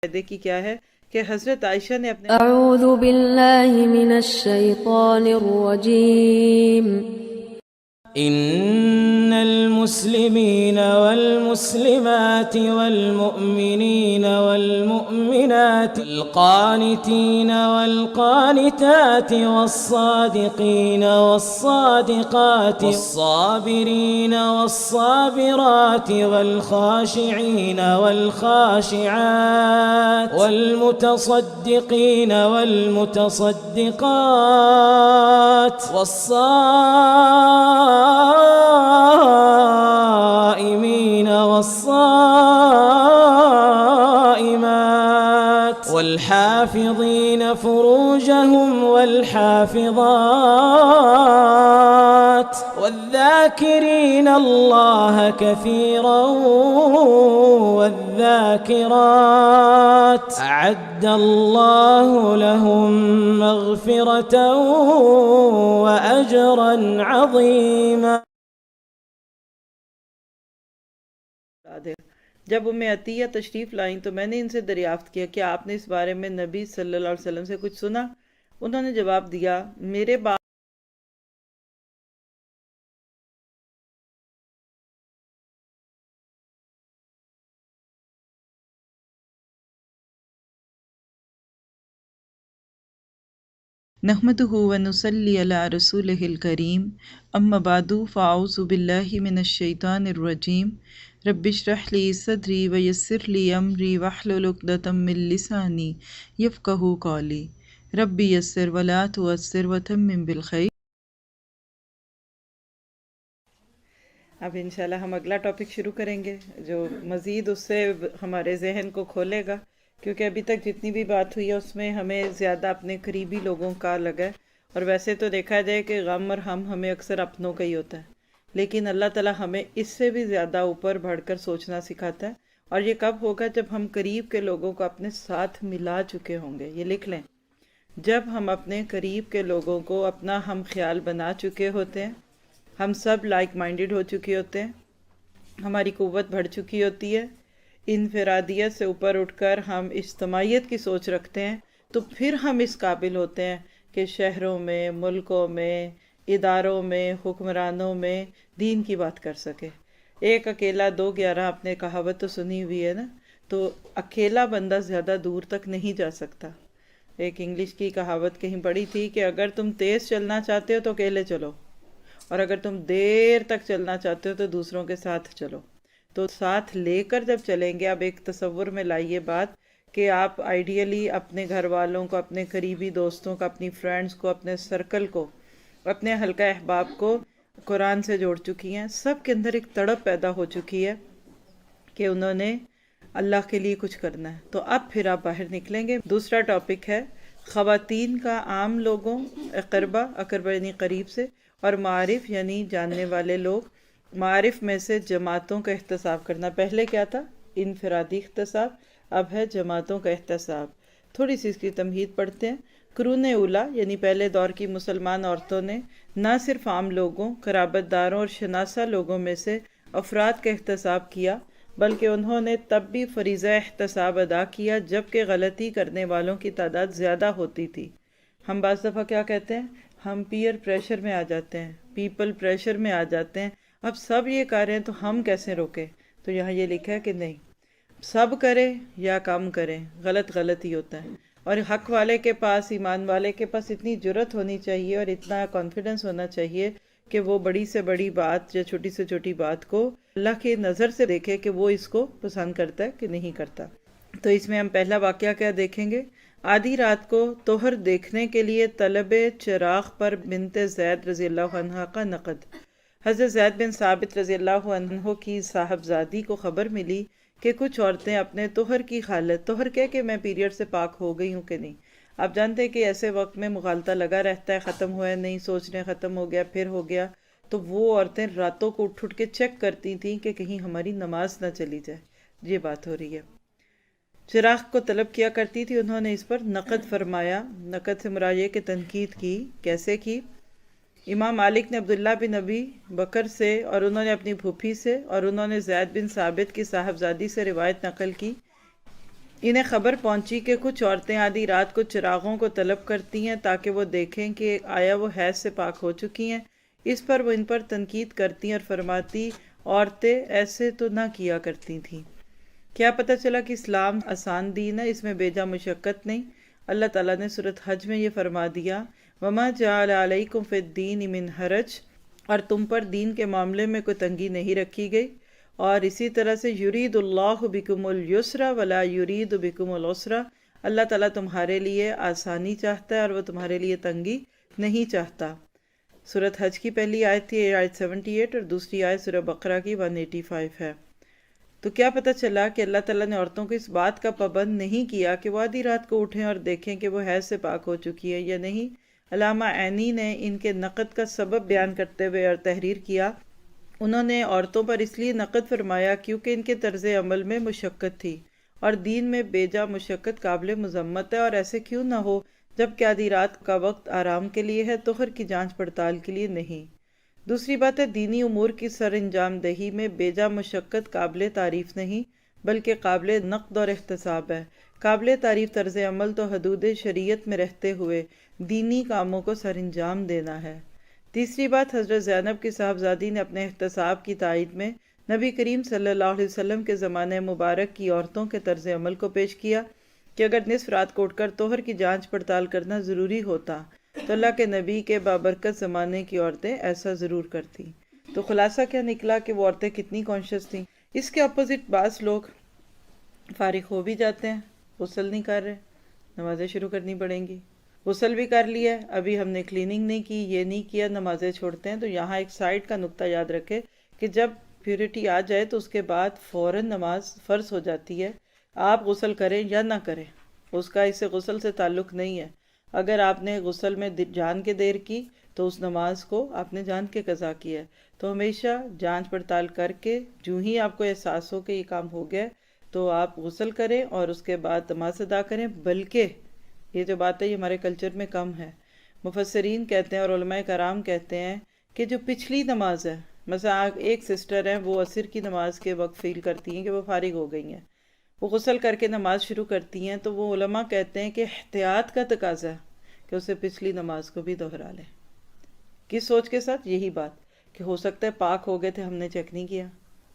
فائدے کی کیا ہے کہ حضرت عائشہ نے اپنے اعوذ باللہ من الشیطان الرجیم إن المسلمين والمسلمات والمؤمنين والمؤمنات والقانتين والقانتات والصادقين والصادقات والصابرين والصابرات والخاشعين والخاشعات والمتصدقين والمتصدقات والصائمين والصائمات والحافظين فروجهم والحافظات والذاكرين الله كثيرا والذاكرات أعد الله لهم مغفرة وأجرا عظيما. جب ام عطیہ تشریف لائیں تو میں نے ان سے دریافت کیا کہ آپ نے اس بارے میں نبی صلی اللہ علیہ وسلم سے کچھ سنا؟ انہوں نے جواب دیا، میرے باپ نحمده ونصلي على رسوله الكريم اما بعد فاعوذ بالله من الشيطان الرجيم رب اشرح لي صدري ويسر لي امري واحلل عقدة من لساني يفقهوا قولي رب يسر ولا تعسر وتمم بالخير. اب انشاءاللہ ہم اگلا ٹاپک شروع کریں گے جو مزید اس سے ہمارے ذہن کو کھولے گا، کیونکہ ابھی تک جتنی بھی بات ہوئی ہے اس میں ہمیں زیادہ اپنے قریبی لوگوں کا لگا ہے، اور ویسے تو دیکھا جائے کہ غم اور ہم ہمیں اکثر اپنوں کا ہی ہوتا ہے، لیکن اللہ تعالیٰ ہمیں اس سے بھی زیادہ اوپر بڑھ کر سوچنا سکھاتا ہے. اور یہ کب ہوگا؟ جب ہم قریب کے لوگوں کو اپنے ساتھ ملا چکے ہوں گے. یہ لکھ لیں، جب ہم اپنے قریب کے لوگوں کو اپنا ہم خیال بنا چکے ہوتے ہیں، ہم سب لائک مائنڈڈ ہو چکے ہوتے ہیں، ہماری قوت بڑھ چکی ہوتی ہے، انفرادیت سے اوپر اٹھ کر ہم اجتماعیت کی سوچ رکھتے ہیں، تو پھر ہم اس قابل ہوتے ہیں کہ شہروں میں، ملکوں میں، اداروں میں، حکمرانوں میں دین کی بات کر سکے. ایک اکیلا 2 11 آپ نے کہاوت تو سنی ہوئی ہے نا، تو اکیلا بندہ زیادہ دور تک نہیں جا سکتا. ایک انگلش کی کہاوت کہیں پڑھی تھی کہ اگر تم تیز چلنا چاہتے ہو تو اکیلے چلو، اور اگر تم دیر تک چلنا چاہتے ہو تو دوسروں کے ساتھ چلو. تو ساتھ لے کر جب چلیں گے، اب ایک تصور میں لائیے بات کہ آپ آئیڈیلی اپنے گھر والوں کو، اپنے قریبی دوستوں کو، اپنی فرینڈز کو، اپنے سرکل کو، اپنے حلقہ احباب کو قرآن سے جوڑ چکی ہیں. سب کے اندر ایک تڑپ پیدا ہو چکی ہے کہ انہوں نے اللہ کے لیے کچھ کرنا ہے. تو اب پھر آپ باہر نکلیں گے. دوسرا ٹاپک ہے خواتین کا عام لوگوں، اقربہ یعنی قریب سے، اور معارف یعنی جاننے والے لوگ. معارف میں سے جماعتوں کا احتساب کرنا. پہلے کیا تھا؟ انفرادی احتساب، اب ہے جماعتوں کا احتساب. تھوڑی سی اس کی تمہید پڑھتے ہیں. قرون اولیٰ یعنی پہلے دور کی مسلمان عورتوں نے نہ صرف عام لوگوں، قرابت داروں اور شناسہ لوگوں میں سے افراد کا احتساب کیا، بلکہ انہوں نے تب بھی فریضہ احتساب ادا کیا جبکہ غلطی کرنے والوں کی تعداد زیادہ ہوتی تھی. ہم بعض دفعہ کیا کہتے ہیں؟ ہم پیئر پریشر میں آ جاتے ہیں، پیپل پریشر میں آ جاتے ہیں. اب سب یہ کر رہے ہیں تو ہم کیسے روکیں؟ تو یہاں یہ لکھا ہے کہ نہیں، سب کرے یا کم کریں، غلط ہی ہوتا ہے. اور حق والے کے پاس، ایمان والے کے پاس اتنی جرت ہونی چاہیے اور اتنا کانفیڈنس ہونا چاہیے کہ وہ بڑی سے بڑی بات یا چھوٹی سے چھوٹی بات کو اللہ کی نظر سے دیکھے کہ وہ اس کو پسند کرتا ہے کہ نہیں کرتا. تو اس میں ہم پہلا واقعہ کیا دیکھیں گے؟ آدھی رات کو طہر دیکھنے کے لیے طلب چراغ پر بنت زید رضی اللہ عنہ کا نقد. حضرت زید بن ثابت رضی اللہ عنہ کی صاحبزادی کو خبر ملی کہ کچھ عورتیں اپنے طہر کی حالت، طہر کہہ کہ میں پیریڈ سے پاک ہو گئی ہوں کہ نہیں. آپ جانتے ہیں کہ ایسے وقت میں مغالطہ لگا رہتا ہے، ختم ہوا ہے نہیں، سوچنے ختم ہو گیا، پھر ہو گیا. تو وہ عورتیں راتوں کو اٹھ کے چیک کرتی تھیں کہ کہیں ہماری نماز نہ چلی جائے. یہ بات ہو رہی ہے. چراغ کو طلب کیا کرتی تھی. انہوں نے اس پر نقد فرمایا. نقد سے مراد یہ کہ تنقید کی. کیسے کی؟ امام مالک نے عبداللہ بن ابی بکر سے، اور انہوں نے اپنی پھوپھی سے، اور انہوں نے زید بن ثابت کی صاحبزادی سے روایت نقل کی انہیں خبر پہنچی کہ کچھ عورتیں آدھی رات کو چراغوں کو طلب کرتی ہیں تاکہ وہ دیکھیں کہ آیا وہ حیض سے پاک ہو چکی ہیں۔ اس پر وہ ان پر تنقید کرتی اور فرماتی عورتیں ایسے تو نہ کیا کرتی تھیں۔ کیا پتہ چلا کہ اسلام آسان دین ہے، اس میں بیجا مشقت نہیں۔ اللہ تعالیٰ نے سورۃ حج میں یہ فرما دیا، وَمَا جَعَلَ عَلَيْكُمْ فِي الدِّينِ مِنْ حَرَجٍ، اور تم پر دین کے معاملے میں کوئی تنگی نہیں رکھی گئی۔ اور اسی طرح سے یرید اللہ بکم اليسر ولا یرید بکم العسر، اللہ تعالیٰ تمہارے لیے آسانی چاہتا ہے اور وہ تمہارے لیے تنگی نہیں چاہتا۔ سورۃ حج کی پہلی آیت تھی آیت 78 اور دوسری آیت سورہ بقرہ کی 185 ہے۔ تو کیا پتہ چلا کہ اللہ تعالیٰ نے عورتوں کو اس بات کا پابند نہیں کیا کہ وہ آدھی رات کو اٹھیں اور دیکھیں کہ وہ حیض سے پاک ہو چکی ہے یا نہیں۔ علامہ عینی نے ان کے نقد کا سبب بیان کرتے ہوئے اور تحریر کیا، انہوں نے عورتوں پر اس لیے نقد فرمایا کیونکہ ان کے طرز عمل میں مشقت تھی، اور دین میں بیجا مشقت قابل مذمت ہے، اور ایسے کیوں نہ ہو جب کہ آدھی رات کا وقت آرام کے لیے ہے، طہر کی جانچ پڑتال کے لیے نہیں۔ دوسری بات ہے، دینی امور کی سر انجام دہی میں بیجا مشقت قابل تعریف نہیں بلکہ قابل نقد اور احتساب ہے۔ قابل تعریف طرز عمل تو حدود شریعت میں رہتے ہوئے دینی کاموں کو سر انجام دینا ہے۔ تیسری بات، حضرت زینب کی صاحبزادی نے اپنے احتساب کی تائید میں نبی کریم صلی اللہ علیہ وسلم کے زمانے مبارک کی عورتوں کے طرز عمل کو پیش کیا کہ اگر نصف رات کو اٹھ کر طہر کی جانچ پڑتال کرنا ضروری ہوتا تو اللہ کے نبی کے بابرکت زمانے کی عورتیں ایسا ضرور کرتی۔ تو خلاصہ کیا نکلا کہ وہ عورتیں کتنی کانشیس تھیں۔ اس کے اپوزٹ بعض لوگ فارغ ہو بھی جاتے ہیں، غسل نہیں کر رہے، نمازیں شروع کرنی پڑیں گی، غسل بھی کر لیا ہے، ابھی ہم نے کلیننگ نہیں کی، یہ نہیں کیا، نمازیں چھوڑتے ہیں۔ تو یہاں ایک سائڈ کا نقطہ یاد رکھے کہ جب پیورٹی آ جائے تو اس کے بعد فوراً نماز فرض ہو جاتی ہے، آپ غسل کریں یا نہ کریں، اس کا اس سے غسل سے تعلق نہیں ہے۔ اگر آپ نے غسل میں جان کے دیر کی تو اس نماز کو آپ نے جان کے قضا کیا ہے۔ تو ہمیشہ جانچ پڑتال کر کے جو ہی آپ کو احساس ہو کہ یہ کام ہو گیا تو آپ غسل کریں اور اس کے بعد نماز ادا کریں۔ بلکہ یہ جو بات ہے یہ ہمارے کلچر میں کم ہے۔ مفسرین کہتے ہیں اور علماء کرام کہتے ہیں کہ جو پچھلی نماز ہے، مثلا ایک سسٹر ہیں وہ عصر کی نماز کے وقت فیل کرتی ہیں کہ وہ فارغ ہو گئی ہیں، وہ غسل کر کے نماز شروع کرتی ہیں، تو وہ علماء کہتے ہیں کہ احتیاط کا تقاضا ہے کہ اسے پچھلی نماز کو بھی دہرا لیں۔ کس سوچ کے ساتھ؟ یہی بات کہ ہو سکتا ہے پاک ہو گئے تھے، ہم نے چیک نہیں کیا،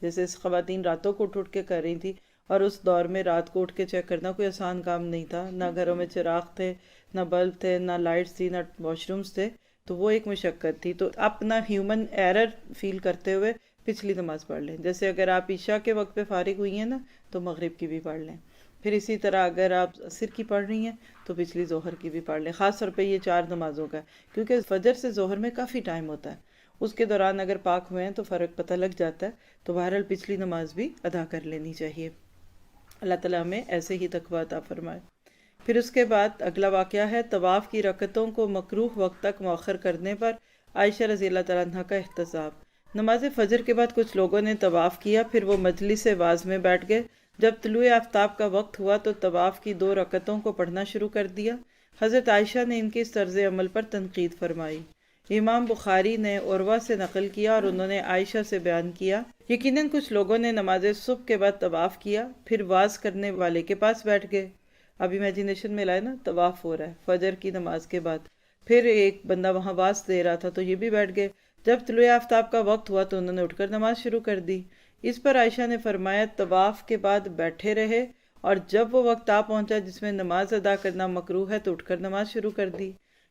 جیسے خواتین راتوں کو اٹھ کے کر رہی تھی، اور اس دور میں رات کو اٹھ کے چیک کرنا کوئی آسان کام نہیں تھا، نہ گھروں میں چراغ تھے، نہ بلب تھے، نہ لائٹس تھی، نہ واش رومز تھے، تو وہ ایک مشقت تھی۔ تو اپنا ہیومن ایرر فیل کرتے ہوئے پچھلی نماز پڑھ لیں۔ جیسے اگر آپ عشاء کے وقت پہ فارغ ہوئی ہیں نا تو مغرب کی بھی پڑھ لیں، پھر اسی طرح اگر آپ عصر کی پڑھ رہی ہیں تو پچھلی ظہر کی بھی پڑھ لیں۔ خاص طور پہ یہ 4 نمازوں کا ہے کیونکہ فجر سے ظہر میں کافی ٹائم ہوتا ہے، اس کے دوران اگر پاک ہوئے ہیں تو فرق پتہ لگ جاتا ہے، تو بہرحال پچھلی نماز بھی ادا کر لینی چاہیے۔ اللہ تعالیٰ ہمیں ایسے ہی تقویٰ عطا فرمائے۔ پھر اس کے بعد اگلا واقعہ ہے طواف کی رکعتوں کو مکروہ وقت تک مؤخر کرنے پر عائشہ رضی اللہ تعالیٰ عنہ کا احتساب۔ نماز فجر کے بعد کچھ لوگوں نے طواف کیا، پھر وہ مجلس واعظ میں بیٹھ گئے۔ جب طلوع آفتاب کا وقت ہوا تو طواف کی 2 رکعتوں کو پڑھنا شروع کر دیا۔ حضرت عائشہ نے ان کے اس طرز عمل پر تنقید فرمائی۔ امام بخاری نے عروہ سے نقل کیا اور انہوں نے عائشہ سے بیان کیا، یقیناً کچھ لوگوں نے نماز صبح کے بعد طواف کیا، پھر واعظ کرنے والے کے پاس بیٹھ گئے۔ اب امیجینیشن میں لائے نا، طواف ہو رہا ہے فجر کی نماز کے بعد، پھر ایک بندہ وہاں واعظ دے رہا تھا تو یہ بھی بیٹھ گئے۔ جب طلوع آفتاب کا وقت ہوا تو انہوں نے اٹھ کر نماز شروع کر دی۔ اس پر عائشہ نے فرمایا طواف کے بعد بیٹھے رہے، اور جب وہ وقت آ پہنچا جس میں نماز ادا کرنا مکروہ ہے تو اٹھ کر نماز شروع کر دی۔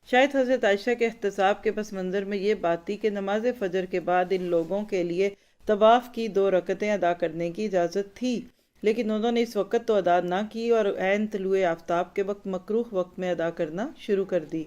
شاید حضرت عائشہ کے احتساب کے پس منظر میں یہ بات تھی کہ نماز فجر کے بعد ان لوگوں کے لیے طواف کی 2 رکعتیں ادا کرنے کی اجازت تھی، لیکن انہوں نے اس وقت تو ادا نہ کی اور عین طلوع آفتاب کے وقت مکروہ وقت میں ادا کرنا شروع کر دی۔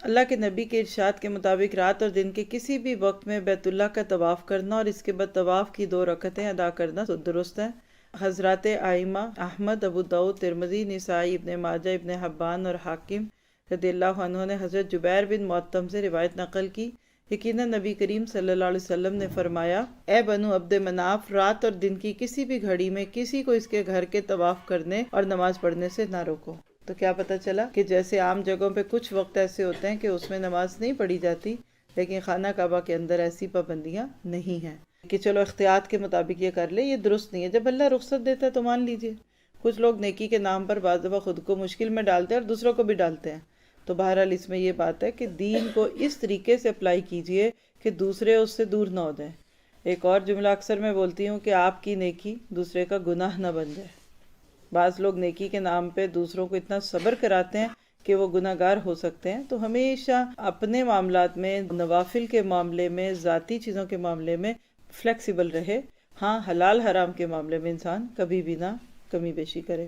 اللہ کے نبی کے ارشاد کے مطابق رات اور دن کے کسی بھی وقت میں بیت اللہ کا طواف کرنا اور اس کے بعد طواف کی 2 رکعتیں ادا کرنا درست ہے۔ حضرات ائمہ احمد، ابو داؤد، ترمذی، نسائی، ابن ماجہ، ابن حبان اور حاکم رضی اللہ عنہ نے حضرت جبیر بن معطم سے روایت نقل کی، یقیناً نبی کریم صلی اللہ علیہ وسلم نے فرمایا، اے بنو عبد مناف، رات اور دن کی کسی بھی گھڑی میں کسی کو اس کے گھر کے طواف کرنے اور نماز پڑھنے سے نہ روکو۔ تو کیا پتہ چلا کہ جیسے عام جگہوں پہ کچھ وقت ایسے ہوتے ہیں کہ اس میں نماز نہیں پڑھی جاتی، لیکن خانہ کعبہ کے اندر ایسی پابندیاں نہیں ہیں کہ چلو احتیاط کے مطابق یہ کر لے، یہ درست نہیں ہے۔ جب اللہ رخصت دیتا ہے تو مان لیجئے، کچھ لوگ نیکی کے نام پر بعض دفعہ خود کو مشکل میں ڈالتے ہیں اور دوسروں کو بھی ڈالتے ہیں. تو بہرحال اس میں یہ بات ہے کہ دین کو اس طریقے سے اپلائی کیجئے کہ دوسرے اس سے دور نہ ہو جائیں. ایک اور جملہ اکثر میں بولتی ہوں کہ آپ کی نیکی دوسرے کا گناہ نہ بن جائے. بعض لوگ نیکی کے نام پہ دوسروں کو اتنا صبر کراتے ہیں کہ وہ گناہ گار ہو سکتے ہیں. تو ہمیشہ اپنے معاملات میں، نوافل کے معاملے میں، ذاتی چیزوں کے معاملے میں فلیکسیبل رہے. ہاں، حلال حرام کے معاملے میں انسان کبھی بھی نہ کمی بیشی کرے.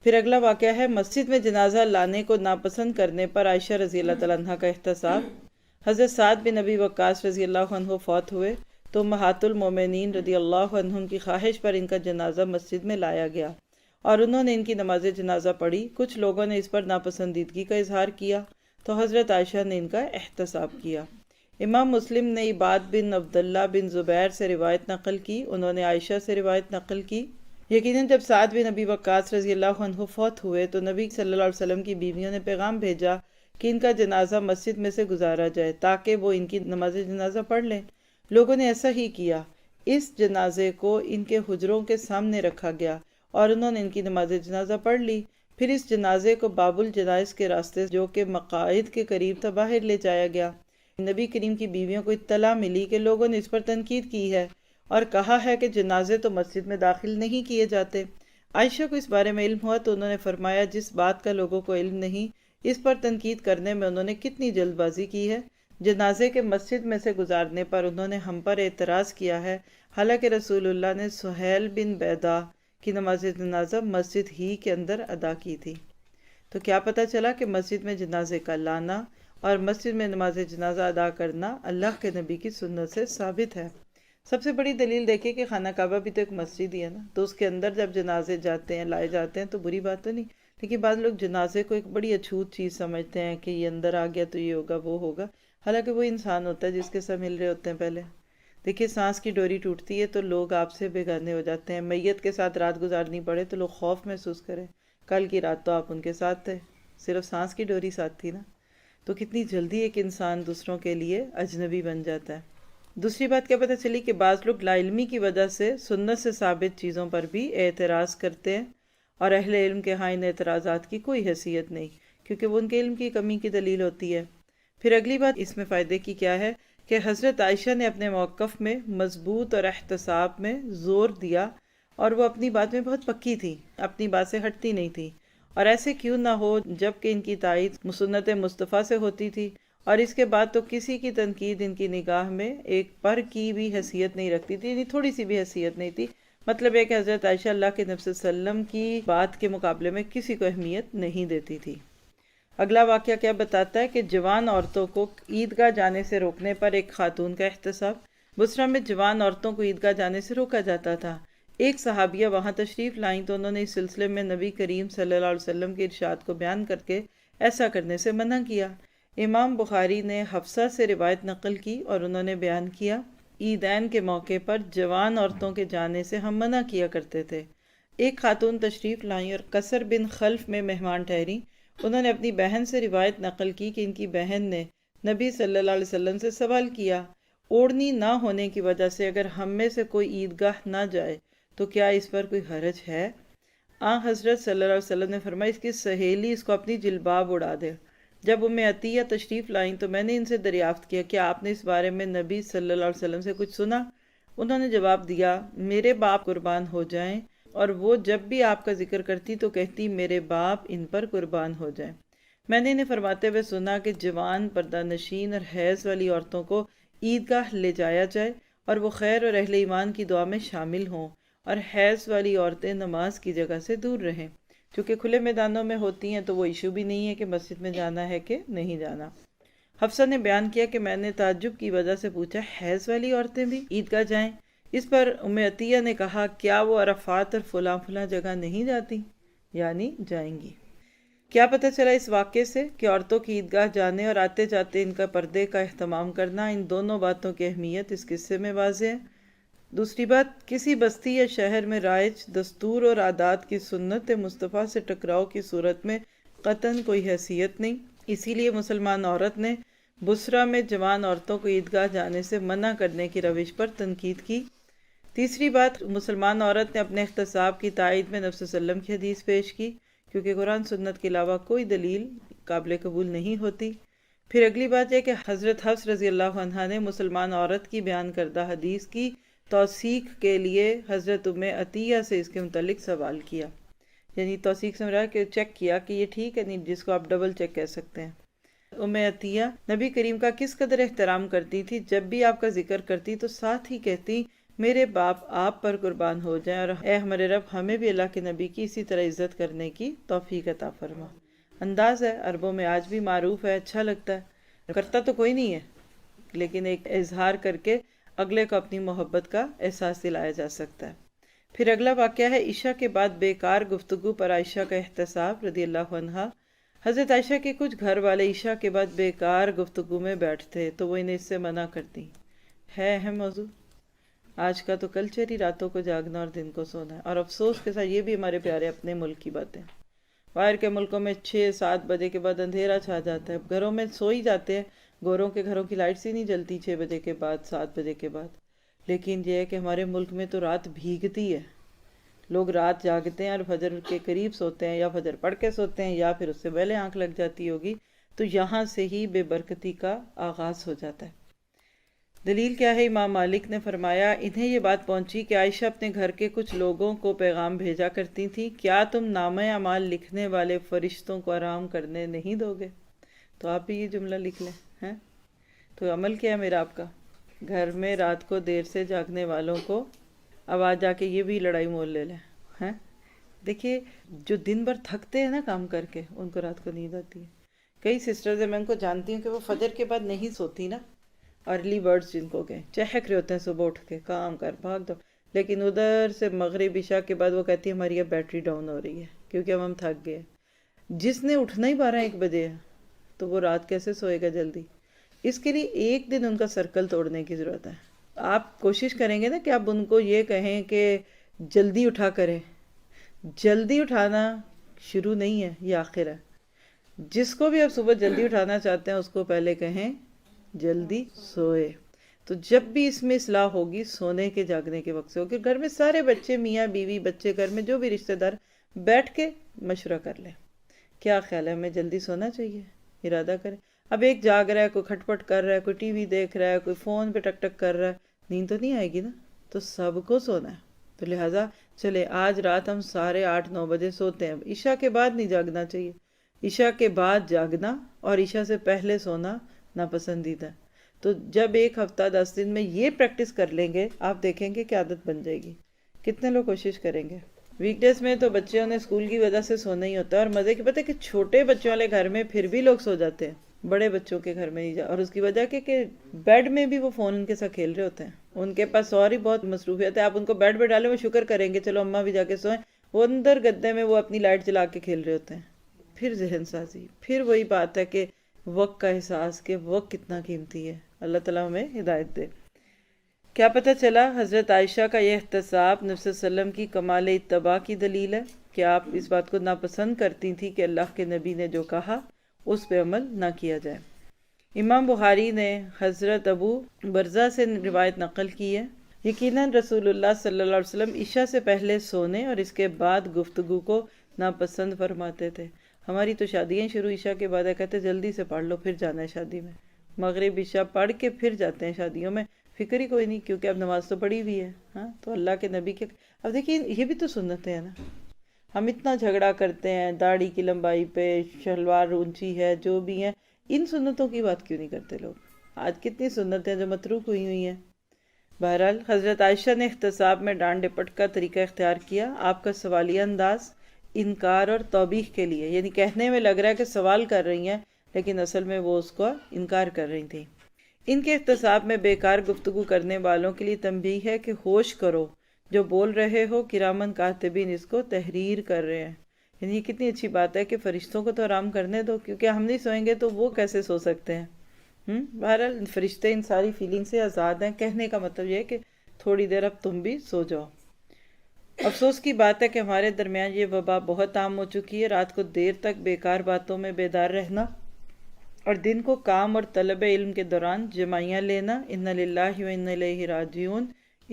پھر اگلا واقعہ ہے مسجد میں جنازہ لانے کو ناپسند کرنے پر عائشہ رضی اللہ تعالیٰ عنہ کا احتساب. حضرت سعد بن ابی وقاص رضی اللہ عنہ فوت ہوئے تو امہات المومنین رضی اللہ عنہم کی خواہش پر ان کا جنازہ مسجد میں لایا گیا اور انہوں نے ان کی نماز جنازہ پڑھی. کچھ لوگوں نے اس پر ناپسندیدگی کا اظہار کیا تو حضرت عائشہ نے ان کا احتساب کیا. امام مسلم نے عباد بن عبداللہ بن زبیر سے روایت نقل کی. انہوں نے عائشہ سے روایت نقل کی. یقیناً جب سعد بن ابی وقاص رضی اللہ عنہ فوت ہوئے تو نبی صلی اللہ علیہ وسلم کی بیویوں نے پیغام بھیجا کہ ان کا جنازہ مسجد میں سے گزارا جائے تاکہ وہ ان کی نماز جنازہ پڑھ لیں. لوگوں نے ایسا ہی کیا. اس جنازے کو ان کے حجروں کے سامنے رکھا گیا اور انہوں نے ان کی نماز جنازہ پڑھ لی. پھر اس جنازے کو باب الجنائز کے راستے جو کہ مقاعد کے قریب تھا باہر لے جایا گیا. نبی کریم کی بیویوں کو اطلاع ملی کہ لوگوں نے اس پر تنقید کی ہے اور کہا ہے کہ جنازے تو مسجد میں داخل نہیں کیے جاتے. عائشہ کو اس بارے میں علم ہوا تو انہوں نے فرمایا جس بات کا لوگوں کو علم نہیں اس پر تنقید کرنے میں انہوں نے کتنی جلد بازی کی ہے. جنازے کے مسجد میں سے گزارنے پر انہوں نے ہم پر اعتراض کیا ہے حالانکہ رسول اللہ نے سہیل بن بیدا کی نماز جنازہ مسجد ہی کے اندر ادا کی تھی. تو کیا پتہ چلا کہ مسجد میں جنازے کا لانا اور مسجد میں نماز جنازہ ادا کرنا اللہ کے نبی کی سنت سے ثابت ہے. سب سے بڑی دلیل دیکھیں کہ خانہ کعبہ بھی تو ایک مسجد ہی ہے نا، تو اس کے اندر جب جنازے جاتے ہیں لائے جاتے ہیں تو بری بات تو نہیں. لیکن بعض لوگ جنازے کو ایک بڑی اچھوت چیز سمجھتے ہیں کہ یہ اندر آ گیا تو یہ ہوگا وہ ہوگا، حالانکہ وہ انسان ہوتا ہے جس کے ساتھ مل رہے ہوتے ہیں. پہلے دیکھیے سانس کی ڈوری ٹوٹتی ہے تو لوگ آپ سے بیگانے ہو جاتے ہیں. میت کے ساتھ رات گزارنی پڑے تو لوگ خوف محسوس کریں. کل کی رات تو آپ ان کے ساتھ تھے، صرف سانس کی ڈوری ساتھ تھی نا. تو کتنی جلدی ایک انسان دوسروں کے لیے اجنبی بن جاتا ہے. دوسری بات کیا پتہ چلی کہ بعض لوگ لا علمی کی وجہ سے سنت سے ثابت چیزوں پر بھی اعتراض کرتے ہیں اور اہل علم کے ہاں ان اعتراضات کی کوئی حیثیت نہیں کیونکہ وہ ان کے علم کی کمی کی دلیل ہوتی ہے. پھر اگلی بات اس میں فائدے کی کیا ہے کہ حضرت عائشہ نے اپنے موقف میں مضبوط اور احتساب میں زور دیا اور وہ اپنی بات میں بہت پکی تھی، اپنی بات سے ہٹتی نہیں تھی. اور ایسے کیوں نہ ہو جب کہ ان کی تائید سنت مصطفیٰ سے ہوتی تھی اور اس کے بعد تو کسی کی تنقید ان کی نگاہ میں ایک پر کی بھی حیثیت نہیں رکھتی تھی، یعنی تھوڑی سی بھی حیثیت نہیں تھی. مطلب ہے کہ حضرت عائشہ اللہ کے نبی صلی اللہ علیہ وسلم کی بات کے مقابلے میں کسی کو اہمیت نہیں دیتی تھی. اگلا واقعہ کیا بتاتا ہے کہ جوان عورتوں کو عیدگاہ جانے سے روکنے پر ایک خاتون کا احتساب. بصرہ میں جوان عورتوں کو عیدگاہ جانے سے روکا جاتا تھا. ایک صحابیہ وہاں تشریف لائیں تو انہوں نے اس سلسلے میں نبی کریم صلی اللہ علیہ وسلم کے ارشاد کو بیان کر کے ایسا کرنے سے منع کیا. امام بخاری نے حفصہ سے روایت نقل کی اور انہوں نے بیان کیا عیدین کے موقع پر جوان عورتوں کے جانے سے ہم منع کیا کرتے تھے. ایک خاتون تشریف لائیں اور قصر بن خلف میں مہمان ٹھہری. انہوں نے اپنی بہن سے روایت نقل کی کہ ان کی بہن نے نبی صلی اللہ علیہ وسلم سے سوال کیا اوڑھنی نہ ہونے کی وجہ سے اگر ہم میں سے کوئی عیدگاہ نہ جائے تو کیا اس پر کوئی حرج ہے؟ حضرت صلی اللہ علیہ وسلم نے فرمایا اس کی سہیلی اس کو اپنی جلباب اڑا دے. جب ام عطیہ تشریف لائیں تو میں نے ان سے دریافت کیا کہ آپ نے اس بارے میں نبی صلی اللہ علیہ وسلم سے کچھ سنا؟ انہوں نے جواب دیا میرے باپ قربان ہو جائیں، اور وہ جب بھی آپ کا ذکر کرتی تو کہتی میرے باپ ان پر قربان ہو جائیں. میں نے انہیں فرماتے ہوئے سنا کہ جوان پردہ نشین اور حیض والی عورتوں کو عیدگاہ لے جایا جائے اور وہ خیر اور اہل ایمان کی دعا میں شامل ہوں، اور حیض والی عورتیں نماز کی جگہ سے دور رہیں. چونکہ کھلے میدانوں میں ہوتی ہیں تو وہ ایشو بھی نہیں ہے کہ مسجد میں جانا ہے کہ نہیں جانا. حفصہ نے بیان کیا کہ میں نے تعجب کی وجہ سے پوچھا حیض والی عورتیں بھی عیدگاہ جائیں؟ اس پر ام عطیہ نے کہا کیا وہ عرفات اور فلاں فلاں جگہ نہیں جاتی؟ یعنی جائیں گی. کیا پتہ چلا اس واقعے سے کہ عورتوں کی عیدگاہ جانے اور آتے جاتے ان کا پردے کا اہتمام کرنا، ان دونوں باتوں کی اہمیت اس قصے میں واضح ہے. دوسری بات، کسی بستی یا شہر میں رائج دستور اور عادات کی سنت مصطفیٰ سے ٹکراؤ کی صورت میں قطعاً کوئی حیثیت نہیں. اسی لیے مسلمان عورت نے بصرہ میں جوان عورتوں کو عیدگاہ جانے سے منع کرنے کی روش پر تنقید کی. تیسری بات، مسلمان عورت نے اپنے احتساب کی تائید میں نبی صلی اللہ علیہ وسلم کی حدیث پیش کی، کیونکہ قرآن سنت کے علاوہ کوئی دلیل قابل قبول نہیں ہوتی۔ پھر اگلی بات یہ کہ حضرت حفص رضی اللہ عنہا نے مسلمان عورت کی بیان کردہ حدیث کی توثیق کے لیے حضرت ام عطیہ سے اس کے متعلق سوال کیا، یعنی توثیق سے مراد کہ چیک کیا کہ یہ ٹھیک ہے نہیں، جس کو آپ ڈبل چیک کہہ سکتے ہیں۔ ام عطیہ نبی کریم کا کس قدر احترام کرتی تھی، جب بھی آپ کا ذکر کرتی تو ساتھ ہی کہتی میرے باپ آپ پر قربان ہو جائیں، اور اے ہمارے رب ہمیں بھی اللہ کے نبی کی اسی طرح عزت کرنے کی توفیق عطا فرما۔ انداز ہے، عربوں میں آج بھی معروف ہے، اچھا لگتا ہے، کرتا تو کوئی نہیں ہے لیکن ایک اظہار کر کے اگلے کو اپنی محبت کا احساس دلایا جا سکتا ہے۔ پھر اگلا واقعہ ہے عشاء کے بعد بیکار گفتگو پر عائشہ کا احتساب رضی اللہ عنہا۔ حضرت عائشہ کے کچھ گھر والے عشاء کے بعد بیکار گفتگو میں بیٹھتے تو وہ انہیں اس سے منع کرتی۔ ہے اہم موضوع، آج کا تو کلچر ہی راتوں کو جاگنا اور دن کو سونا ہے، اور افسوس کے ساتھ یہ بھی ہمارے پیارے اپنے ملک کی باتیں۔ باہر کے ملکوں میں 6-7 بجے کے بعد اندھیرا چھا جاتا ہے، گھروں میں سو ہی جاتے ہیں، گوروں کے گھروں کی لائٹس ہی نہیں جلتی 6 بجے کے بعد 7 بجے کے بعد۔ لیکن یہ ہے کہ ہمارے ملک میں تو رات بھیگتی ہے، لوگ رات جاگتے ہیں اور فجر کے قریب سوتے ہیں، یا فجر پڑھ کے سوتے ہیں یا پھر اس سے پہلے آنکھ لگ جاتی ہوگی، تو یہاں سے ہی بے برکتی کا آغاز ہو جاتا ہے۔ دلیل کیا ہے؟ امام مالک نے فرمایا انہیں یہ بات پہنچی کہ عائشہ اپنے گھر کے کچھ لوگوں کو پیغام بھیجا کرتی تھی، کیا تم نامہ اعمال لکھنے والے فرشتوں کو آرام کرنے نہیں دو گے؟ تو آپ بھی یہ جملہ لکھ لیں، ہیں تو عمل کیا ہے میرا آپ کا؟ گھر میں رات کو دیر سے جاگنے والوں کو اب آج جا کے یہ بھی لڑائی مول لے لیں، ہیں؟ دیکھیے جو دن بھر تھکتے ہیں نا کام کر کے، ان کو رات کو نیند آتی ہے۔ کئی سسٹرز ہیں، میں ان کو جانتی ہوں کہ وہ فجر کے بعد نہیں سوتی نا، ارلی برڈز جن کو گئے چہک رہے ہوتے ہیں صبح اٹھ کے کام کر بھاگ دو، لیکن ادھر سے مغرب عشاء کے بعد وہ کہتی ہے ہماری اب بیٹری ڈاؤن ہو رہی ہے کیونکہ اب ہم تھک گئے۔ جس نے اٹھنا ہی 12-1 بجے ہے تو وہ رات کیسے سوئے گا جلدی؟ اس کے لیے ایک دن ان کا سرکل توڑنے کی ضرورت ہے۔ آپ کوشش کریں گے نا کہ آپ ان کو یہ کہیں کہ جلدی اٹھا کریں، جلدی اٹھانا شروع نہیں ہے، یہ آخر ہے۔ جس کو بھی آپ صبح جلدی اٹھانا چاہتے ہیں اس کو پہلے کہیں جلدی سوئے، تو جب بھی اس میں اصلاح ہوگی سونے کے جاگنے کے وقت سے ہوگی۔ گھر میں سارے بچے، میاں بیوی بچے، گھر میں جو بھی رشتہ دار بیٹھ کے مشورہ کر لیں، کیا خیال ہے ہمیں جلدی سونا چاہیے، ارادہ کریں۔ اب ایک جاگ رہا ہے، کوئی کھٹ پٹ کر رہا ہے، کوئی ٹی وی دیکھ رہا ہے، کوئی فون پہ ٹک ٹک کر رہا ہے، نیند تو نہیں آئے گی نا، تو سب کو سونا ہے۔ تو لہٰذا چلے آج رات ہم سارے 8-9 بجے سوتے ہیں، عشاء کے بعد نہیں جاگنا چاہیے، عشاء کے بعد جاگنا اور عشاء سے پہلے سونا ناپسندیدہ ہے۔ تو جب 1 ہفتہ 10 دن میں یہ پریکٹس کر لیں گے آپ دیکھیں گے کہ عادت بن جائے گی۔ کتنے لوگ کوشش کریں گے؟ ویک ڈیز میں تو بچوں نے اسکول کی وجہ سے سونا ہی ہوتا ہے، اور مزے کی بات ہے کہ چھوٹے بچوں والے گھر میں پھر بھی لوگ سو جاتے ہیں، بڑے بچوں کے گھر میں نہیں اور اس کی وجہ کہ بیڈ میں بھی وہ فون ان کے ساتھ کھیل رہے ہوتے ہیں، ان کے پاس اور ہی بہت مصروفیت ہے۔ آپ ان کو بیڈ پہ ڈالیں وہ شکر کریں گے چلو اماں بھی جا کے سوئیں، وہ اندر گدے میں وہ اپنی لائٹ جلا کے کھیل رہے ہوتے ہیں۔ پھر ذہن سازی، پھر وہی بات ہے کہ وقت کا احساس کہ وقت کتنا قیمتی ہے۔ اللہ تعالیٰ ہمیں ہدایت دے۔ کیا پتہ چلا؟ حضرت عائشہ کا یہ احتساب نبی صلی اللہ علیہ وسلم کی کمال اتباع کی دلیل ہے کہ آپ اس بات کو ناپسند کرتی تھی کہ اللہ کے نبی نے جو کہا اس پہ عمل نہ کیا جائے۔ امام بخاری نے حضرت ابو برزہ سے روایت نقل کی ہے، یقیناً رسول اللہ صلی اللہ علیہ وسلم عشاء سے پہلے سونے اور اس کے بعد گفتگو کو ناپسند فرماتے تھے۔ ہماری تو شادیاں شروع عشاء کے بعد کہتے جلدی سے پڑھ لو پھر جانا ہے شادی میں، مغرب عشاء پڑھ کے پھر جاتے ہیں شادیوں میں، فکر ہی کوئی نہیں کیونکہ اب نماز تو پڑھی ہوئی ہے۔ ہاں تو اللہ کے نبی کے اب دیکھیے یہ بھی تو سنتیں ہیں نا، ہم اتنا جھگڑا کرتے ہیں داڑھی کی لمبائی پہ، شلوار اونچی ہے، جو بھی ہیں، ان سنتوں کی بات کیوں نہیں کرتے لوگ؟ آج کتنی سنتیں جو متروک ہوئی ہیں۔ بہرحال حضرت عائشہ نے احتساب میں ڈانٹ ڈپٹ کا طریقہ اختیار کیا۔ آپ کا سوالیہ انداز انکار اور توبیخ کے لیے، یعنی کہنے میں لگ رہا ہے کہ سوال کر رہی ہیں لیکن اصل میں وہ اس کو انکار کر رہی تھی۔ ان کے احتساب میں بیکار گفتگو کرنے والوں کے لیے تنبیہ ہے کہ ہوش کرو، جو بول رہے ہو کرامن کاتبین اس کو تحریر کر رہے ہیں۔ یعنی یہ کتنی اچھی بات ہے کہ فرشتوں کو تو آرام کرنے دو، کیونکہ ہم نہیں سوئیں گے تو وہ کیسے سو سکتے ہیں۔ بہرحال فرشتے ان ساری فیلنگ سے آزاد ہیں، کہنے کا مطلب یہ ہے کہ تھوڑی دیر اب تم بھی سو جاؤ۔ افسوس کی بات ہے کہ ہمارے درمیان یہ وبا بہت عام ہو چکی ہے، رات کو دیر تک بیکار باتوں میں بیدار رہنا اور دن کو کام اور طلب علم کے دوران جمائیاں لینا۔ انا للہ و انا الیہ راجعون،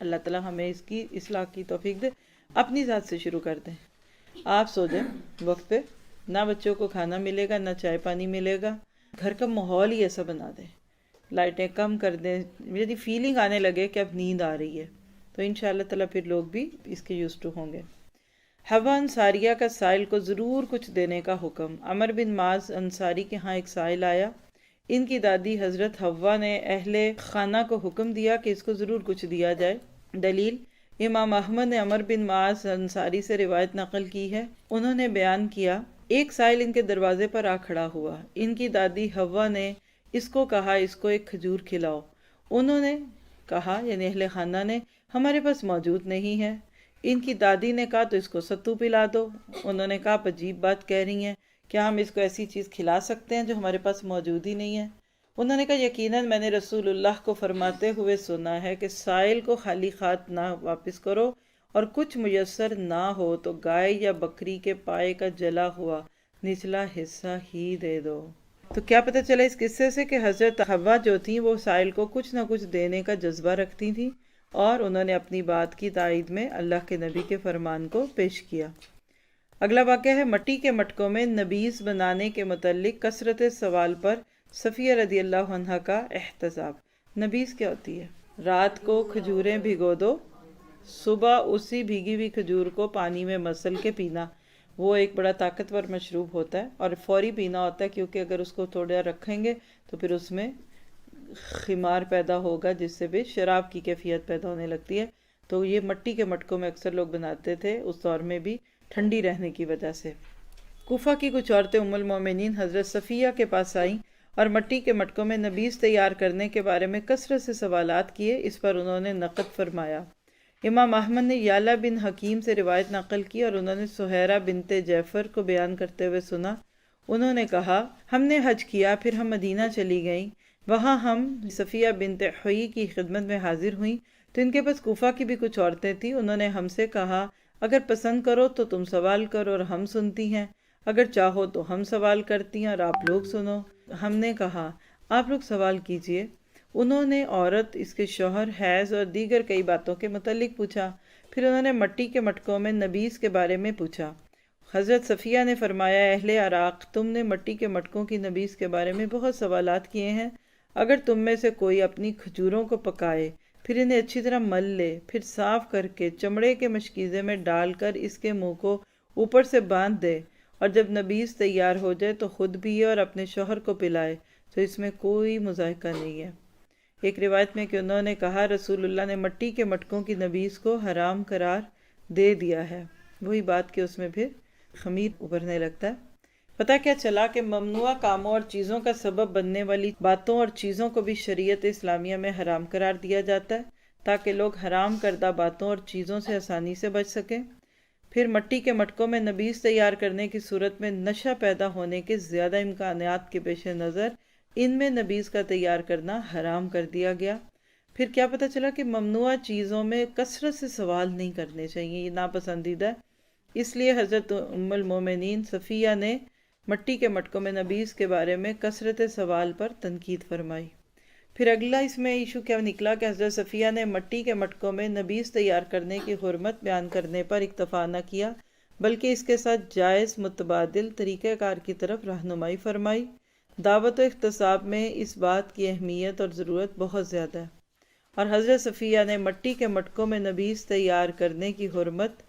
اللہ تعالیٰ ہمیں اس کی اصلاح کی توفیق دے۔ اپنی ذات سے شروع کر دیں۔ آپ سو جائیں وقت پہ، نہ بچوں کو کھانا ملے گا، نہ چائے پانی ملے گا، گھر کا ماحول ہی ایسا بنا دیں، لائٹیں کم کر دیں، یعنی فیلنگ آنے لگے کہ اب نیند آ رہی ہے، تو انشاءاللہ تعالیٰ پھر لوگ بھی اس کے یوز ٹو ہوں گے۔ حوا انصاریہ کا سائل کو ضرور کچھ دینے کا حکم۔ عمر بن معاذ انصاری کے ہاں ایک سائل آیا، ان کی دادی حضرت حوا نے اہل خانہ کو حکم دیا کہ اس کو ضرور کچھ دیا جائے۔ دلیل امام احمد نے عمر بن معاذ انصاری سے روایت نقل کی ہے، انہوں نے بیان کیا ایک سائل ان کے دروازے پر آ کھڑا ہوا، ان کی دادی حوا نے اس کو کہا اس کو ایک کھجور کھلاؤ، انہوں نے کہا یعنی اہل خانہ نے ہمارے پاس موجود نہیں ہے۔ ان کی دادی نے کہا تو اس کو ستو پلا دو، انہوں نے کہا آپ عجیب بات کہہ رہی ہیں، کیا ہم اس کو ایسی چیز کھلا سکتے ہیں جو ہمارے پاس موجود ہی نہیں ہے؟ انہوں نے کہا یقیناً میں نے رسول اللہ کو فرماتے ہوئے سنا ہے کہ سائل کو خالی ہاتھ نہ واپس کرو، اور کچھ میسر نہ ہو تو گائے یا بکری کے پائے کا جلا ہوا نچلا حصہ ہی دے دو۔ تو کیا پتہ چلا اس قصے سے کہ حضرت حوا جو تھیں وہ سائل کو کچھ نہ کچھ دینے کا جذبہ رکھتی تھیں، اور انہوں نے اپنی بات کی تائید میں اللہ کے نبی کے فرمان کو پیش کیا۔ اگلا واقعہ ہے مٹی کے مٹکوں میں نبیذ بنانے کے متعلق کثرت سوال پر صفیہ رضی اللہ عنہ کا احتساب۔ نبیذ کیا ہوتی ہے؟ رات کو کھجوریں بھگو دو، صبح اسی بھیگی ہوئی کھجور کو پانی میں مسل کے پینا۔ وہ ایک بڑا طاقتور مشروب ہوتا ہے اور فوری پینا ہوتا ہے، کیونکہ اگر اس کو تھوڑا رکھیں گے تو پھر اس میں خمار پیدا ہوگا، جس سے بھی شراب کی کیفیت پیدا ہونے لگتی ہے۔ تو یہ مٹی کے مٹکوں میں اکثر لوگ بناتے تھے اس دور میں بھی، ٹھنڈی رہنے کی وجہ سے۔ کوفہ کی کچھ عورتیں ام المومنین حضرت صفیہ کے پاس آئیں اور مٹی کے مٹکوں میں نبیذ تیار کرنے کے بارے میں کثرت سے سوالات کیے۔ اس پر انہوں نے نقد فرمایا۔ امام احمد نے یالا بن حکیم سے روایت نقل کی اور انہوں نے سہیرہ بنت جعفر کو بیان کرتے ہوئے سنا، انہوں نے کہا ہم نے حج کیا، پھر ہم مدینہ چلی گئیں، وہاں ہم صفیہ بنت حیی کی خدمت میں حاضر ہوئیں تو ان کے پاس کوفہ کی بھی کچھ عورتیں تھیں۔ انہوں نے ہم سے کہا اگر پسند کرو تو تم سوال کرو اور ہم سنتی ہیں، اگر چاہو تو ہم سوال کرتی ہیں اور آپ لوگ سنو۔ ہم نے کہا آپ لوگ سوال کیجئے۔ انہوں نے عورت، اس کے شوہر، حیض اور دیگر کئی باتوں کے متعلق پوچھا۔ پھر انہوں نے مٹی کے مٹکوں میں نبیذ کے بارے میں پوچھا۔ حضرت صفیہ نے فرمایا اہل عراق، تم نے مٹی کے مٹکوں کی نبیذ کے بارے میں بہت سوالات کیے ہیں، اگر تم میں سے کوئی اپنی کھجوروں کو پکائے، پھر انہیں اچھی طرح مل لے، پھر صاف کر کے چمڑے کے مشکیزے میں ڈال کر اس کے منہ کو اوپر سے باندھ دے، اور جب نبیذ تیار ہو جائے تو خود پیے اور اپنے شوہر کو پلائے، تو اس میں کوئی مضائقہ نہیں ہے۔ ایک روایت میں کہ انہوں نے کہا رسول اللہ نے مٹی کے مٹکوں کی نبیذ کو حرام قرار دے دیا ہے۔ وہی بات کہ اس میں پھر خمیر ابھرنے لگتا ہے۔ پتہ کیا چلا کہ ممنوع کاموں اور چیزوں کا سبب بننے والی باتوں اور چیزوں کو بھی شریعت اسلامیہ میں حرام قرار دیا جاتا ہے، تاکہ لوگ حرام کردہ باتوں اور چیزوں سے آسانی سے بچ سکیں۔ پھر مٹی کے مٹکوں میں نبیذ تیار کرنے کی صورت میں نشہ پیدا ہونے کے زیادہ امکانات کے پیش نظر ان میں نبیذ کا تیار کرنا حرام کر دیا گیا۔ پھر کیا پتہ چلا کہ ممنوع چیزوں میں کثرت سے سوال نہیں کرنے چاہیے، یہ ناپسندیدہ ہے۔ اس لیے حضرت ام المومنین صفیہ نے مٹی کے مٹکوں میں نبیذ کے بارے میں کثرت سوال پر تنقید فرمائی۔ پھر اگلا اس میں ایشو کیا نکلا کہ حضرت صفیہ نے مٹی کے مٹکوں میں نبیذ تیار کرنے کی حرمت بیان کرنے پر اکتفا نہ کیا، بلکہ اس کے ساتھ جائز متبادل طریقہ کار کی طرف رہنمائی فرمائی۔ دعوت و احتساب میں اس بات کی اہمیت اور ضرورت بہت زیادہ ہے، اور حضرت صفیہ نے مٹی کے مٹکوں میں نبیذ تیار کرنے کی حرمت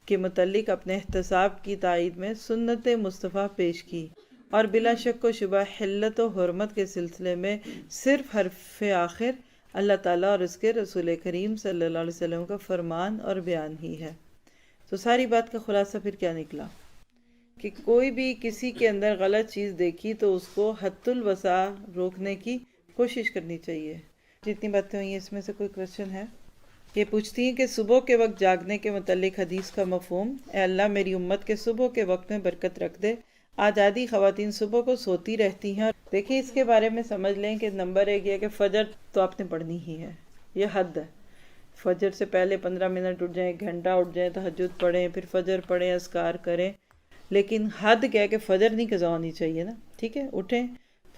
کے متعلق اپنے احتساب کی تائید میں سنت مصطفیٰ پیش کی، اور بلا شک و شبہ حلت و حرمت کے سلسلے میں صرف حرف آخر اللہ تعالیٰ اور اس کے رسول کریم صلی اللہ علیہ وسلم کا فرمان اور بیان ہی ہے۔ تو ساری بات کا خلاصہ پھر کیا نکلا کہ کوئی بھی کسی کے اندر غلط چیز دیکھی تو اس کو حد الوسع روکنے کی کوشش کرنی چاہیے۔ جتنی باتیں ہوئی ہیں اس میں سے کوئی کوشچن ہے؟ یہ پوچھتی ہیں کہ صبح کے وقت جاگنے کے متعلق حدیث کا مفہوم، اے اللہ میری امت کے صبح کے وقت میں برکت رکھ دے۔ آج آدھی خواتین صبح کو سوتی رہتی ہیں، اور دیکھیں اس کے بارے میں سمجھ لیں کہ نمبر ایک یہ کہ فجر تو آپ نے پڑھنی ہی ہے، یہ حد ہے۔ فجر سے پہلے 15 منٹ اٹھ جائیں، 1 گھنٹہ اٹھ جائیں، تہجد پڑھیں، پھر فجر پڑھیں، اذکار کریں، لیکن حد کیا ہے کہ فجر نہیں قضا ہونی چاہیے نا، ٹھیک ہے؟ اٹھیں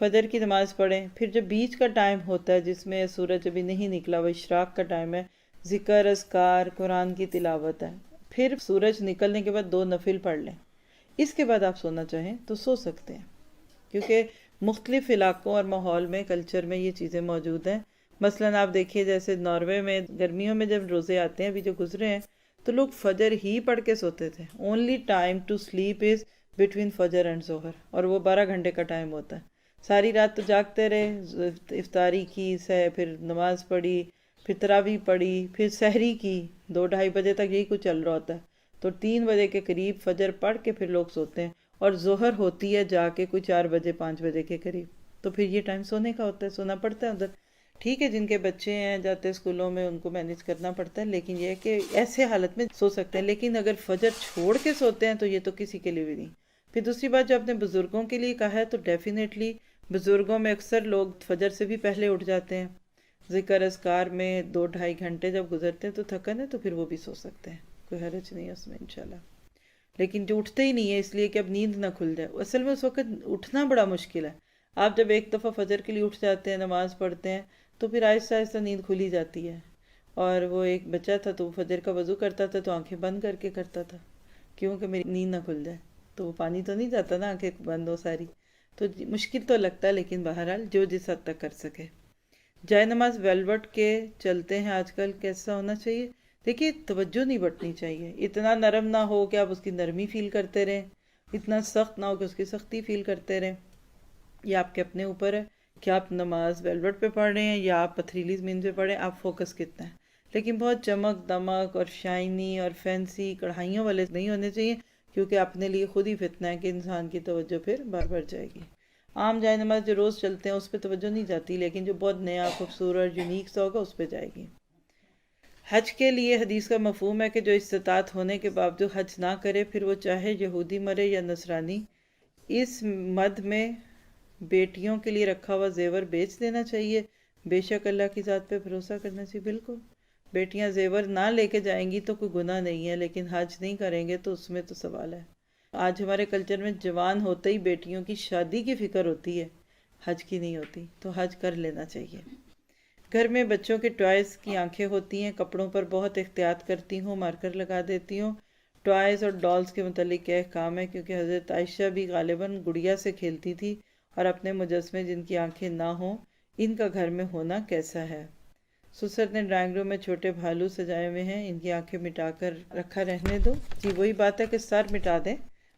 فجر کی نماز پڑھیں. پھر جو بیچ کا ٹائم ہوتا ہے جس میں سورج ابھی نہیں نکلا، وہ اشراق کا ٹائم ہے، ذکر، اذکار، قرآن کی تلاوت ہے. پھر سورج نکلنے کے بعد 2 نفل پڑھ لیں. اس کے بعد آپ سونا چاہیں تو سو سکتے ہیں، کیونکہ مختلف علاقوں اور ماحول میں، کلچر میں یہ چیزیں موجود ہیں. مثلاً آپ دیکھیے جیسے ناروے میں گرمیوں میں جب روزے آتے ہیں، ابھی جو گزرے ہیں، تو لوگ فجر ہی پڑھ کے سوتے تھے. Only time to sleep is between Fajr and Zuhr, اور وہ 12 گھنٹے کا ٹائم ہوتا ہے. ساری رات تو جاگتے رہے، افطاری کی، پھر نماز پڑھی، پھر تراویح پڑھی، پھر سحری کی، 2-2:30 بجے تک یہی کچھ چل رہا ہوتا ہے. تو 3 بجے کے قریب فجر پڑھ کے پھر لوگ سوتے ہیں، اور ظہر ہوتی ہے جا کے کوئی 4 بجے 5 بجے کے قریب. تو پھر یہ ٹائم سونے کا ہوتا ہے، سونا پڑتا ہے ادھر. ٹھیک ہے، جن کے بچے ہیں جاتے اسکولوں میں ان کو مینیج کرنا پڑتا ہے، لیکن یہ ہے کہ ایسے حالت میں سو سکتے ہیں. لیکن اگر فجر چھوڑ کے سوتے ہیں تو یہ تو کسی کے لیے بھی نہیں. پھر دوسری بات جو اپنے بزرگوں کے لیے کہا ہے، تو ڈیفینیٹلی بزرگوں میں اکثر لوگ فجر سے بھی پہلے اٹھ جاتے ہیں. ذکر اذکار میں 2-2.5 گھنٹے جب گزرتے ہیں تو تھکن ہے تو پھر وہ بھی سو سکتے ہیں، کوئی حرج نہیں ہے اس میں انشاءاللہ. لیکن جو اٹھتے ہی نہیں ہے اس لیے کہ اب نیند نہ کھل جائے، اصل میں اس وقت اٹھنا بڑا مشکل ہے. آپ جب ایک دفعہ فجر کے لیے اٹھ جاتے ہیں، نماز پڑھتے ہیں، تو پھر آہستہ آہستہ نیند کھلی جاتی ہے. اور وہ ایک بچہ تھا تو وہ فجر کا وضو کرتا تھا تو آنکھیں بند کر کے کرتا تھا، کیوں کہ میری نیند نہ کھل جائے. تو وہ پانی تو نہیں جاتا نا، آنکھیں بند ہو ساری. تو مشکل تو لگتا ہے، لیکن بہرحال جو جس حد تک کر سکے. جائے نماز ویلوٹ کے چلتے ہیں آج کل، کیسا ہونا چاہیے؟ دیکھیے توجہ نہیں بٹنی چاہیے. اتنا نرم نہ ہو کہ آپ اس کی نرمی فیل کرتے رہیں، اتنا سخت نہ ہو کہ اس کی سختی فیل کرتے رہیں. یہ آپ کے اپنے اوپر ہے کہ آپ نماز ویلوٹ پہ پڑھ رہے ہیں یا آپ پتھریلی زمین پہ پڑھ رہے ہیں، آپ فوکس کتنا ہے. لیکن بہت چمک دمک اور شائنی اور فینسی کڑھائیوں والے نہیں ہونے چاہیے، کیونکہ اپنے لیے خود ہی فتنہ ہے کہ انسان کی توجہ پھر بار بار جائے گی. عام جائے نماز جو روز چلتے ہیں اس پہ توجہ نہیں جاتی، لیکن جو بہت نیا خوبصورت یونیک سا ہوگا اس پہ جائے گی. حج کے لیے حدیث کا مفہوم ہے کہ جو استطاعت ہونے کے باوجود حج نہ کرے، پھر وہ چاہے یہودی مرے یا نصرانی. اس مد میں بیٹیوں کے لیے رکھا ہوا زیور بیچ دینا چاہیے. بے شک اللہ کی ذات پہ بھروسہ کرنا چاہیے. بالکل بیٹیاں زیور نہ لے کے جائیں گی تو کوئی گناہ نہیں ہے، لیکن حج نہیں کریں گے تو اس میں تو سوال ہے. آج ہمارے کلچر میں جوان ہوتے ہی بیٹیوں کی شادی کی فکر ہوتی ہے، حج کی نہیں ہوتی. تو حج کر لینا چاہیے. گھر میں بچوں کے ٹوائز کی آنکھیں ہوتی ہیں، کپڑوں پر بہت احتیاط کرتی ہوں، مارکر لگا دیتی ہوں. ٹوائز اور ڈالز کے متعلق کیا احکام ہے؟ کیونکہ حضرت عائشہ بھی غالباً گڑیا سے کھیلتی تھی، اور اپنے مجسمے جن کی آنکھیں نہ ہوں ان کا گھر میں ہونا کیسا ہے؟ سسر نے ڈرائنگ روم میں چھوٹے بھالو سجائے ہوئے ہیں، ان کی آنکھیں مٹا کر رکھا رہنے دو. جی وہی بات ہے کہ سر مٹا دیں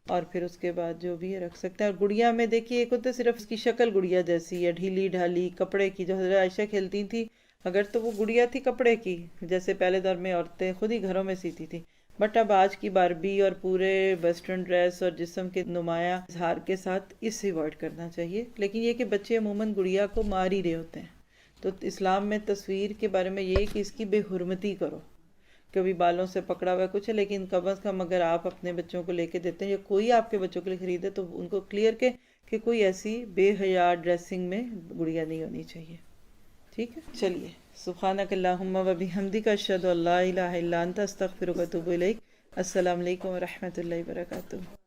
اور پھر اس کے بعد جو بھی رکھ سکتے ہیں. اور گڑیا میں دیکھیے ایک ہوتا ہے صرف اس کی شکل گڑیا جیسی ہے، ڈھیلی ڈھالی کپڑے کی، جو حضرت عائشہ کھیلتی تھی اگر تو وہ گڑیا تھی کپڑے کی، جیسے پہلے دور میں عورتیں خود ہی گھروں میں سیتی تھی. بٹ اب آج کی باربی اور پورے ویسٹرن ڈریس اور جسم کے نمایاں اظہار کے ساتھ اس سے ایوائڈ کرنا چاہیے. لیکن یہ کہ بچے عموماً گڑیا کو مار ہی رہے ہوتے ہیں. تو اسلام میں تصویر کے بارے میں یہ کہ اس کی بے حرمتی کرو. کبھی بالوں سے پکڑا ہوا کچھ ہے، لیکن کم از کم اگر آپ اپنے بچوں کو لے کے دیتے ہیں یا کوئی آپ کے بچوں کے لیے خریدے تو ان کو کلیئر کہ کوئی ایسی بے حیا ڈریسنگ میں گڑیا نہیں ہونی چاہیے. ٹھیک ہے، چلیے. سبحانک اللہم و بحمدک، اشہد ان لا الہ الا انت، استغفرک و اتوب الیک. السلام علیکم ورحمۃ اللہ وبرکاتہ.